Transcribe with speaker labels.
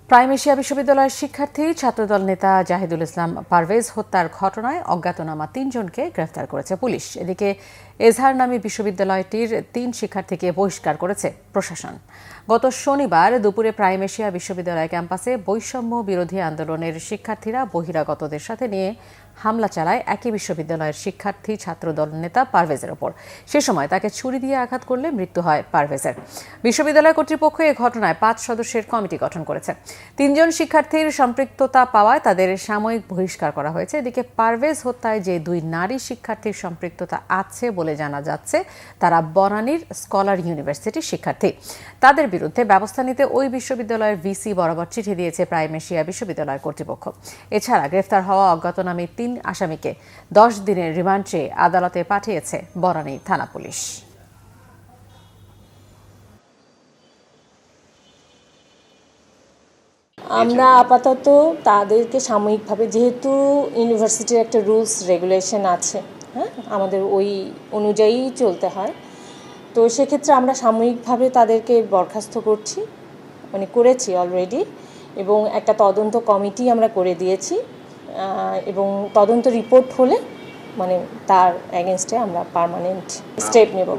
Speaker 1: Prime Asia বিশ্ববিদ্যালয়ের শিক্ষার্থী ছাত্রদল নেতা জাহিদুল ইসলাম পারভেজ হত্যার ঘটনায় অজ্ঞাতনামা ৩ জনকে গ্রেফতার করেছে পুলিশ। এদিকে এজহারনামী বিশ্ববিদ্যালয়টির ৩ শিক্ষার্থীকে বহিষ্কার করেছে প্রশাসন। গত শনিবার দুপুরে প্রাইম এশিয়া বিশ্ববিদ্যালয় ক্যাম্পাসে বৈষম্য বিরোধী আন্দোলনের শিক্ষার্থীরা বহিরাগতদের সাথে নিয়ে হামলা চালায় একই বিশ্ববিদ্যালয়ের শিক্ষার্থী ছাত্রদল নেতা পারভেজের ওপর। সে সময় তাকে ছুরি দিয়ে আঘাত করলে মৃত্যু হয় পারভেজের। বিশ্ববিদ্যালয় কর্তৃপক্ষ এ ঘটনায় ৫ সদস্যের কমিটি গঠন করেছে। ৩ জন শিক্ষার্থীর সম্পৃক্ততা পাওয়ায় তাদের সাময়িক বহিষ্কার করা হয়েছে। এদিকে পারভেজ হত্যায় যে ২ নারী শিক্ষার্থীর সম্পৃক্ততা আছে বলে জানা যাচ্ছে তারা বনানীর স্কলার ইউনিভার্সিটির শিক্ষার্থী। তাদের বিরুদ্ধে ব্যবস্থা নিতে ওই বিশ্ববিদ্যালয়ের ভিসি বরাবর চিঠি দিয়েছে প্রাইম এশিয়া বিশ্ববিদ্যালয় কর্তৃপক্ষ। এছাড়া গ্রেফতার হওয়া অজ্ঞাতনামী ৩ আসামিকে 10 দিনের রিমান্ড চেয়ে আদালতে পাঠিয়েছে বনানী থানা পুলিশ।
Speaker 2: আমরা আপাতত তাদেরকে সাময়িকভাবে, যেহেতু ইউনিভার্সিটির একটা রুলস রেগুলেশন আছে, হ্যাঁ, আমাদের ওই অনুযায়ী চলতে হয়, তো সেক্ষেত্রে আমরা সাময়িকভাবে তাদেরকে বরখাস্ত করেছি অলরেডি, এবং একটা তদন্ত কমিটি আমরা করে দিয়েছি, এবং তদন্ত রিপোর্ট হলে তার এগেনস্টে আমরা পার্মানেন্ট স্টেপ নেব।